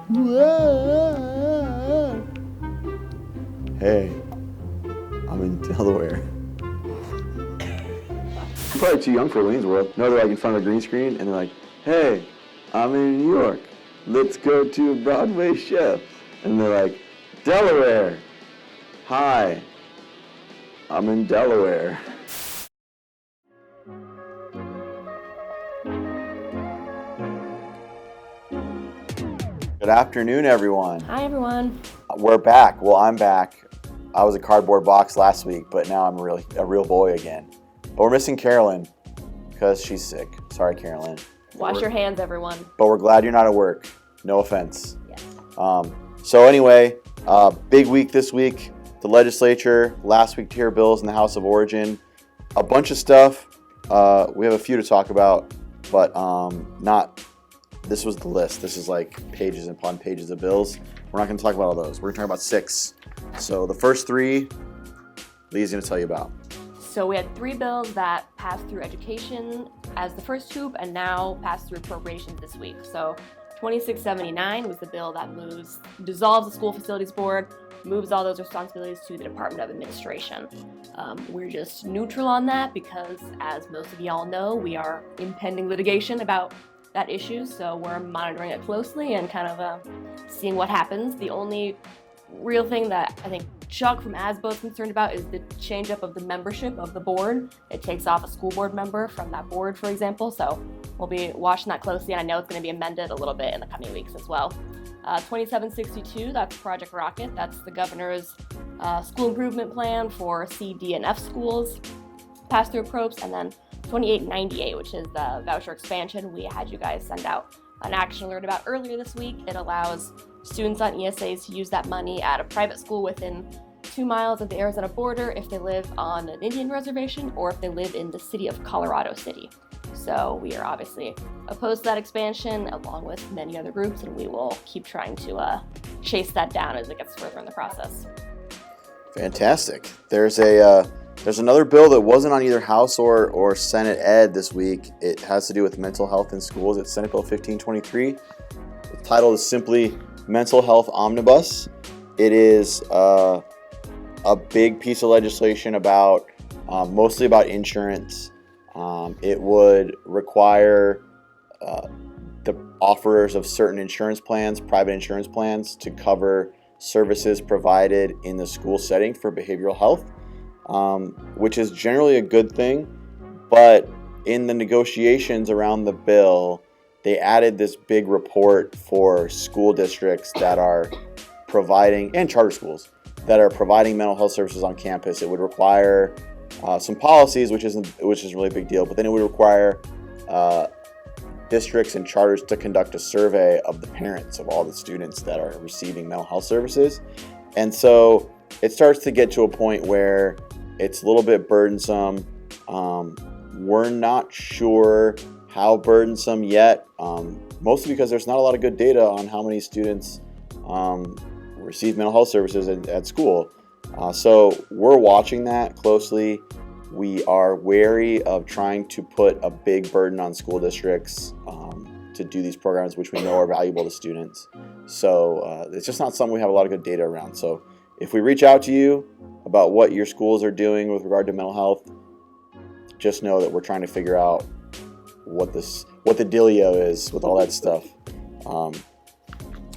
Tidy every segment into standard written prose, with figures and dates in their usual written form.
Hey, I'm in Delaware. I'm probably too young for Wayne's World. No, they're like in front of a green screen and they're like, hey, I'm in New York. Let's go to a Broadway show. And they're like, Delaware. Hi, I'm in Delaware. Good afternoon, everyone. Hi, everyone. We're back. Well, I'm back. I was a cardboard box last week, but now I'm a real boy again. But we're missing Carolyn because she's sick. Sorry, Carolyn. Wash your hands, everyone. But we're glad you're not at work. No offense. Yes. So anyway, big week this week. The legislature, last week to hear bills in the House of Origin. A bunch of stuff. We have a few to talk about, but not. This was the list. This is like pages upon pages of bills. We're not going to talk about all those. We're going to talk about 6. So the first 3, Lee's going to tell you about. So we had 3 bills that passed through education as the first hoop and now passed through appropriations this week. So 2679 was the bill that dissolves the school facilities board, moves all those responsibilities to the Department of Administration. We're just neutral on that because, as most of y'all know, we are impending litigation about that issue, so we're monitoring it closely and kind of seeing what happens. The only real thing that I think Chuck from ASBO is concerned about is the change up of the membership of the board. It takes off a school board member from that board, for example, so we'll be watching that closely, and I know it's going to be amended a little bit in the coming weeks as well. 2762, that's Project Rocket. That's the governor's school improvement plan for C, D, and F schools, pass through approps, and then 2898, which is the voucher expansion we had you guys send out an action alert about earlier this week. It allows students on ESAs to use that money at a private school within 2 miles of the Arizona border if they live on an Indian reservation or if they live in the city of Colorado City. So we are obviously opposed to that expansion along with many other groups, and we will keep trying to chase that down as it gets further in the process. Fantastic. There's another bill that wasn't on either House or Senate Ed this week. It has to do with mental health in schools. It's Senate Bill 1523. The title is simply Mental Health Omnibus. It is a big piece of legislation about mostly about insurance. It would require the offerers of certain insurance plans, private insurance plans, to cover services provided in the school setting for behavioral health. Which is generally a good thing, but in the negotiations around the bill, they added this big report for school districts that are providing, and charter schools, that are providing mental health services on campus. It would require some policies, which is a really big deal, but then it would require districts and charters to conduct a survey of the parents of all the students that are receiving mental health services. And so it starts to get to a point where it's a little bit burdensome. We're not sure how burdensome yet, mostly because there's not a lot of good data on how many students receive mental health services at school. So we're watching that closely. We are wary of trying to put a big burden on school districts to do these programs, which we know are valuable to students. So it's just not something we have a lot of good data around. So if we reach out to you about what your schools are doing with regard to mental health, just know that we're trying to figure out what the dealio is with all that stuff.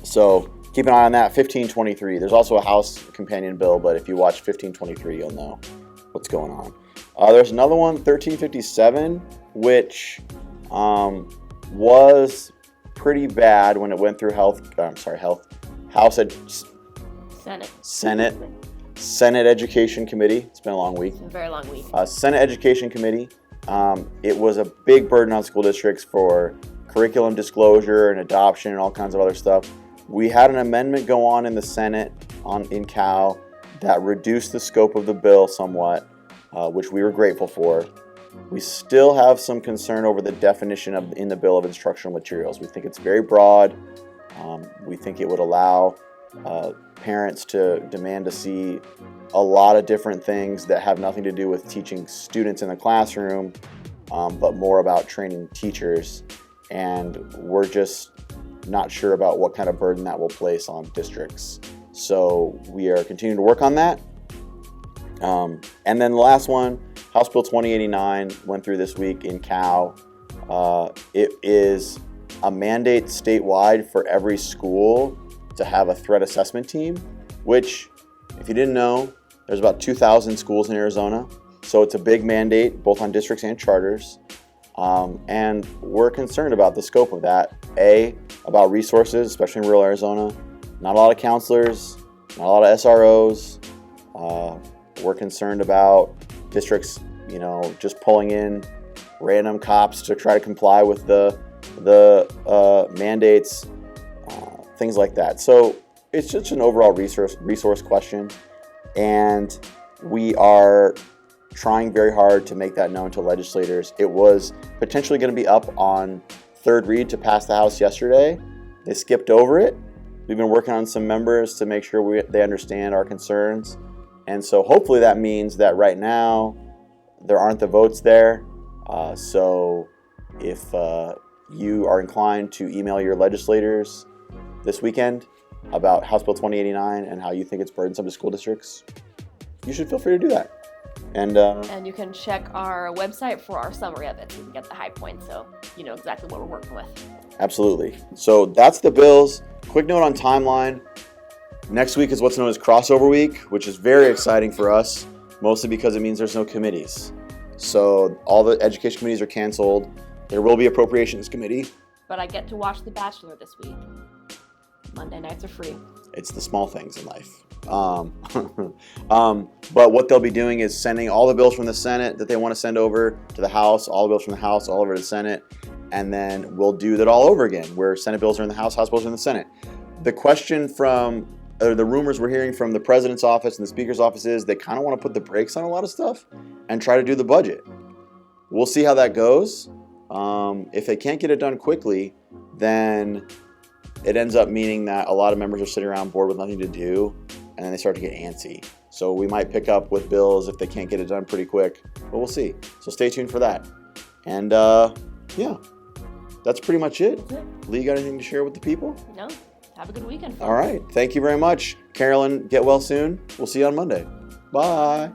So keep an eye on that. 1523. There's also a House companion bill, but if you watch 1523, you'll know what's going on. There's another one, 1357, which was pretty bad when it went through Senate Education Committee. It's been a long week. It's been a very long week. Senate Education Committee. It was a big burden on school districts for curriculum disclosure and adoption and all kinds of other stuff. We had an amendment go on in the Senate in Cal that reduced the scope of the bill somewhat, which we were grateful for. We still have some concern over the definition in the bill of instructional materials. We think it's very broad. We think it would allow parents to demand to see a lot of different things that have nothing to do with teaching students in the classroom, but more about training teachers. And we're just not sure about what kind of burden that will place on districts. So we are continuing to work on that. And then the last one, House Bill 2089 went through this week in Cal. It is a mandate statewide for every school to have a threat assessment team, which, if you didn't know, there's about 2,000 schools in Arizona. So it's a big mandate, both on districts and charters. And we're concerned about the scope of that. About resources, especially in rural Arizona. Not a lot of counselors, not a lot of SROs. We're concerned about districts, just pulling in random cops to try to comply with the mandates, things like that. So it's just an overall resource question, and we are trying very hard to make that known to legislators. It was potentially going to be up on third read to pass the House yesterday. They skipped over it. We've been working on some members to make sure they understand our concerns. And so hopefully that means that right now there aren't the votes there. So if you are inclined to email your legislators this weekend about House Bill 2089 and how you think it's burdensome to school districts, you should feel free to do that. And you can check our website for our summary of it so you can get the high points so you know exactly what we're working with. Absolutely. So that's the bills. Quick note on timeline. Next week is what's known as crossover week, which is very exciting for us, mostly because it means there's no committees. So all the education committees are canceled. There will be appropriations committee. But I get to watch The Bachelor this week. Monday nights are free. It's the small things in life. But what they'll be doing is sending all the bills from the Senate that they want to send over to the House, all the bills from the House, all over to the Senate, and then we'll do that all over again, where Senate bills are in the House bills are in the Senate. The question the rumors we're hearing from the president's office and the speaker's office is they kind of want to put the brakes on a lot of stuff and try to do the budget. We'll see how that goes. If they can't get it done quickly, then it ends up meaning that a lot of members are sitting around bored with nothing to do, and then they start to get antsy. So we might pick up with bills if they can't get it done pretty quick, but we'll see. So stay tuned for that. And that's pretty much it. Lee, you got anything to share with the people? No. Have a good weekend, folks. All right. Thank you very much. Carolyn, get well soon. We'll see you on Monday. Bye.